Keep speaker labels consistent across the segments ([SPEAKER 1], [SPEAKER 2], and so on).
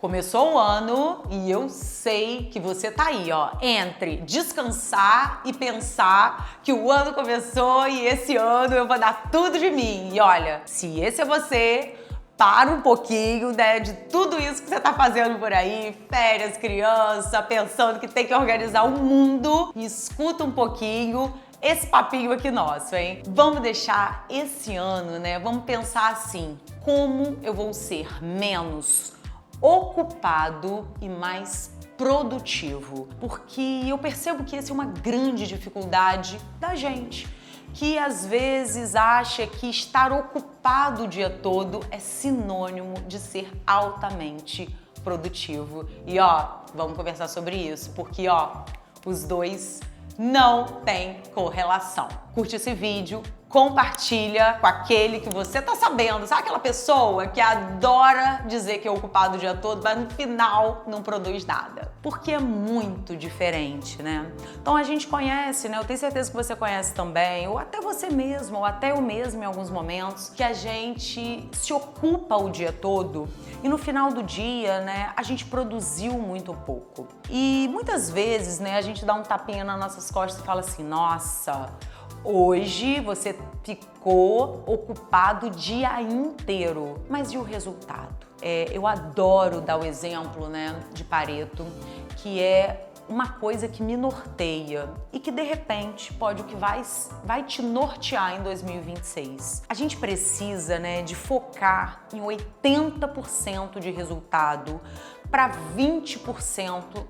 [SPEAKER 1] Começou o ano e eu sei que você tá aí, ó, entre descansar e pensar que o ano começou e esse ano eu vou dar tudo de mim. E olha, se esse é você, para um pouquinho, né, de tudo isso que você tá fazendo por aí, férias, criança, pensando que tem que organizar o mundo, e escuta um pouquinho esse papinho aqui nosso, hein? Vamos deixar esse ano, né, vamos pensar assim, como eu vou ser menos ocupado e mais produtivo, porque eu percebo que essa é uma grande dificuldade da gente, que às vezes acha que estar ocupado o dia todo é sinônimo de ser altamente produtivo. E ó, vamos conversar sobre isso, porque ó, os dois não têm correlação. Curte esse vídeo, compartilha com aquele que você tá sabendo, sabe aquela pessoa que adora dizer que é ocupado o dia todo, mas no final não produz nada? Porque é muito diferente, né? Então a gente conhece, né? Eu tenho certeza que você conhece também, ou até você mesmo, ou até eu mesmo em alguns momentos, que a gente se ocupa o dia todo e no final do dia, né, a gente produziu muito pouco. E muitas vezes, né, a gente dá um tapinha nas nossas costas e fala assim, nossa, hoje você ficou ocupado o dia inteiro, mas e o resultado? Eu adoro dar o exemplo, né, de Pareto, que é uma coisa que me norteia e que de repente pode o que vai te nortear em 2026. A gente precisa, né, de focar em 80% de resultado para 20%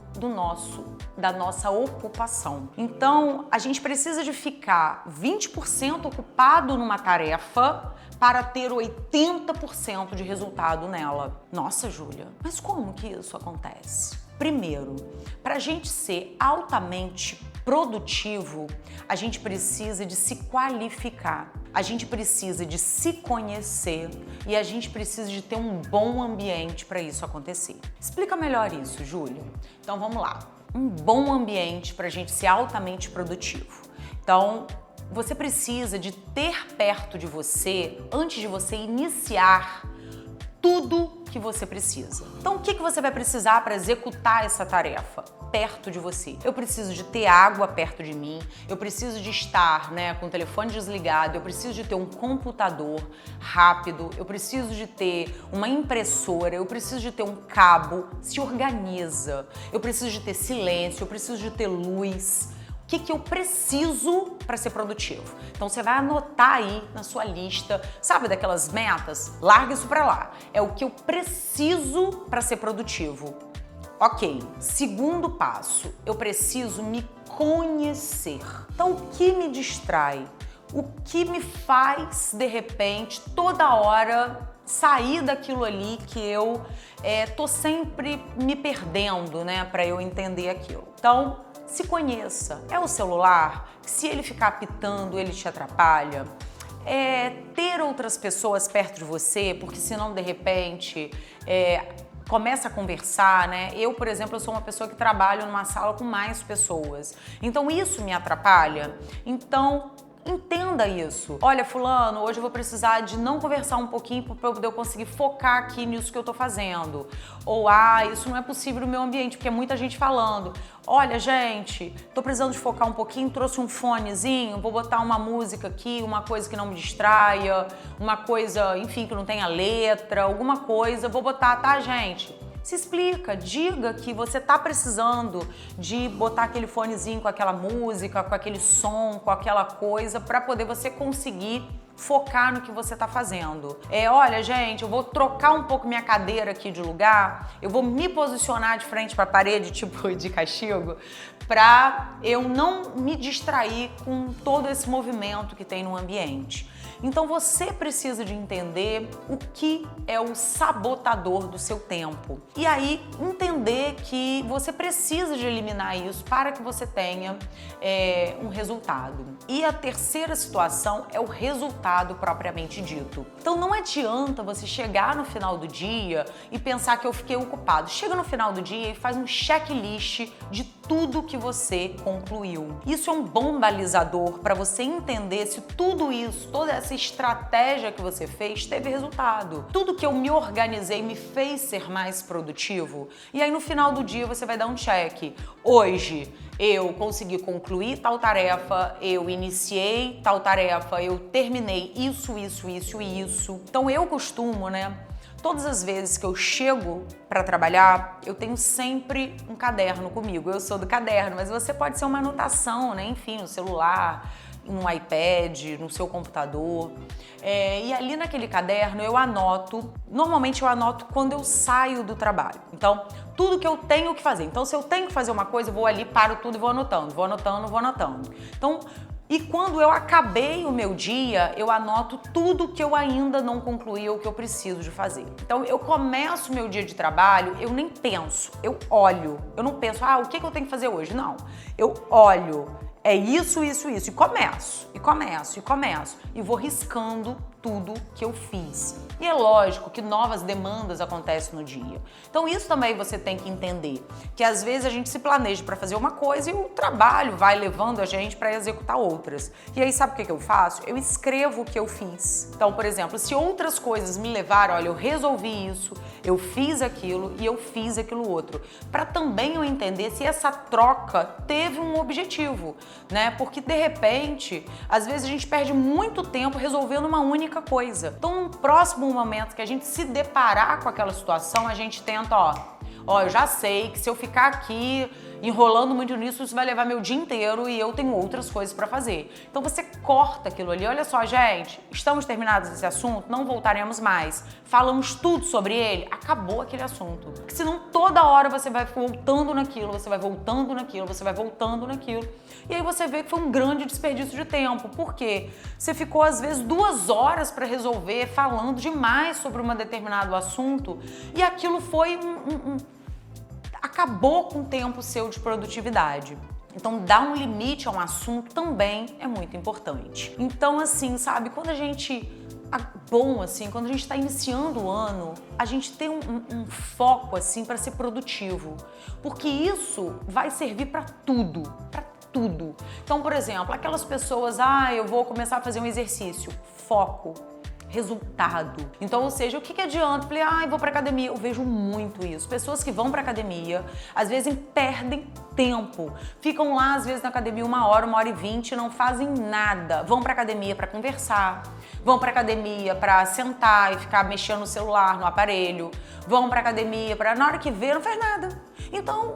[SPEAKER 1] da nossa ocupação. Então, a gente precisa de ficar 20% ocupado numa tarefa para ter 80% de resultado nela. Nossa, Júlia, mas como que isso acontece? Primeiro, para a gente ser altamente produtivo, a gente precisa de se qualificar, a gente precisa de se conhecer e a gente precisa de ter um bom ambiente para isso acontecer. Explica melhor isso, Júlia. Então vamos lá. Um bom ambiente para a gente ser altamente produtivo. Então, você precisa de ter perto de você, antes de você iniciar tudo que você precisa. Então, o que você vai precisar para executar essa tarefa? Perto de você. Eu preciso de ter água perto de mim, eu preciso de estar, né, com o telefone desligado, eu preciso de ter um computador rápido, eu preciso de ter uma impressora, eu preciso de ter um cabo. Se organiza. Eu preciso de ter silêncio, eu preciso de ter luz. O que eu preciso para ser produtivo? Então você vai anotar aí na sua lista, sabe daquelas metas? Larga isso para lá. É o que eu preciso para ser produtivo. Ok, segundo passo, eu preciso me conhecer. Então o que me distrai? O que me faz, de repente, toda hora sair daquilo ali que eu tô sempre me perdendo, né, para eu entender aquilo. Então, se conheça. É o celular? Se ele ficar apitando, ele te atrapalha? Ter outras pessoas perto de você, porque senão, de repente, começa a conversar, né? Eu, por exemplo, eu sou uma pessoa que trabalho numa sala com mais pessoas. Então, isso me atrapalha? Então, entenda isso. Olha, fulano, hoje eu vou precisar de não conversar um pouquinho para eu poder conseguir focar aqui nisso que eu tô fazendo. Ou, isso não é possível no meu ambiente, porque é muita gente falando. Olha, gente, tô precisando de focar um pouquinho, trouxe um fonezinho, vou botar uma música aqui, uma coisa que não me distraia, uma coisa, enfim, que não tenha letra, alguma coisa, vou botar, tá, gente? Se explica, diga que você tá precisando de botar aquele fonezinho com aquela música, com aquele som, com aquela coisa, para poder você conseguir focar no que você tá fazendo. Olha, gente, eu vou trocar um pouco minha cadeira aqui de lugar, eu vou me posicionar de frente para a parede, tipo de castigo, para eu não me distrair com todo esse movimento que tem no ambiente. Então você precisa de entender o que é o sabotador do seu tempo. E aí entender que você precisa de eliminar isso para que você tenha um resultado. E a terceira situação é o resultado propriamente dito. Então não adianta você chegar no final do dia e pensar que eu fiquei ocupado. Chega no final do dia e faz um checklist de tudo que você concluiu. Isso é um bom balizador para você entender se tudo isso, toda essa essa estratégia que você fez teve resultado. Tudo que eu me organizei me fez ser mais produtivo. E aí no final do dia você vai dar um check. Hoje eu consegui concluir tal tarefa, eu iniciei tal tarefa, eu terminei isso. Então eu costumo, né? Todas as vezes que eu chego para trabalhar, eu tenho sempre um caderno comigo. Eu sou do caderno, mas você pode ser uma anotação, né? Enfim, no celular, no iPad, no seu computador. E ali naquele caderno eu anoto, normalmente eu anoto quando eu saio do trabalho. Então, tudo que eu tenho que fazer. Então, se eu tenho que fazer uma coisa, eu vou ali, paro tudo e vou anotando. Então, e quando eu acabei o meu dia, eu anoto tudo que eu ainda não concluí ou que eu preciso de fazer. Então, eu começo o meu dia de trabalho, eu nem penso, eu olho. Eu não penso, o que eu tenho que fazer hoje? Não, eu olho. É isso. E começo. E vou riscando tudo que eu fiz. E é lógico que novas demandas acontecem no dia. Então isso também você tem que entender. Que às vezes a gente se planeja para fazer uma coisa e o trabalho vai levando a gente para executar outras. E aí sabe o que eu faço? Eu escrevo o que eu fiz. Então, por exemplo, se outras coisas me levaram, olha, eu resolvi isso, eu fiz aquilo e eu fiz aquilo outro. Para também eu entender se essa troca teve um objetivo, né? Porque de repente, às vezes a gente perde muito tempo resolvendo uma única coisa. Então, no próximo momento que a gente se deparar com aquela situação, a gente tenta, eu já sei que se eu ficar aqui enrolando muito nisso, isso vai levar meu dia inteiro e eu tenho outras coisas para fazer. Então você corta aquilo ali. Olha só, gente, estamos terminados esse assunto, não voltaremos mais. Falamos tudo sobre ele, acabou aquele assunto. Porque senão toda hora você vai voltando naquilo, e aí você vê que foi um grande desperdício de tempo. Por quê? Você ficou às vezes 2 horas para resolver, falando demais sobre um determinado assunto e aquilo foi acabou com o tempo seu de produtividade. Então, dar um limite a um assunto também é muito importante. Então, assim, sabe, quando a gente está iniciando o ano, a gente tem um foco, assim, para ser produtivo. Porque isso vai servir para tudo, Então, por exemplo, aquelas pessoas, eu vou começar a fazer um exercício. Foco. Resultado. Então, ou seja, o que adianta? Eu falei, eu vou pra academia. Eu vejo muito isso. Pessoas que vão pra academia, às vezes perdem tempo. Ficam lá, às vezes, na academia 1 hora, 1h20, não fazem nada. Vão pra academia pra conversar. Vão pra academia pra sentar e ficar mexendo no celular, no aparelho. Vão pra academia pra, na hora que vê, não faz nada. Então,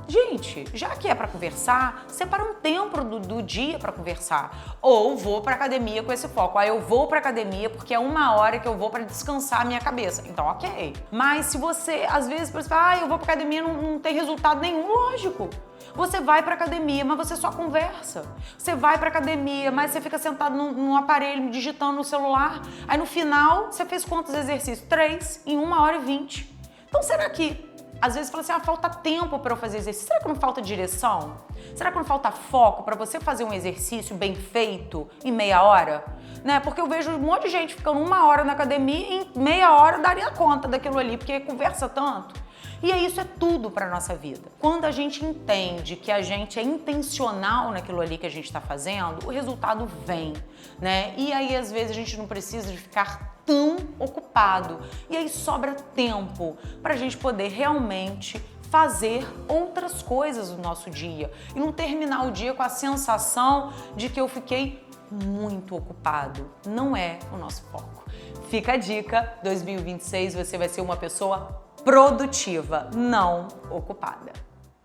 [SPEAKER 1] gente, já que é para conversar, separa um tempo do dia para conversar. Ou vou para academia com esse foco. Eu vou para academia porque é 1 hora que eu vou para descansar a minha cabeça. Então, ok. Mas se você, às vezes, você fala, eu vou para academia, não tem resultado nenhum, lógico. Você vai pra academia, mas você só conversa. Você vai pra academia, mas você fica sentado num aparelho, digitando no celular. Aí no final, você fez quantos exercícios? 3 em 1h20. Então, será que às vezes fala assim, falta tempo para eu fazer exercício. Será que não falta direção? Será que não falta foco para você fazer um exercício bem feito em meia hora? Né? Porque eu vejo um monte de gente ficando 1 hora na academia e em meia hora daria conta daquilo ali, porque conversa tanto. E isso é tudo para nossa vida. Quando a gente entende que a gente é intencional naquilo ali que a gente está fazendo, o resultado vem, né? E aí, às vezes, a gente não precisa de ficar tão ocupado. E aí sobra tempo para a gente poder realmente fazer outras coisas no nosso dia e não terminar o dia com a sensação de que eu fiquei muito ocupado. Não é o nosso foco. Fica a dica, 2026 você vai ser uma pessoa produtiva, não ocupada.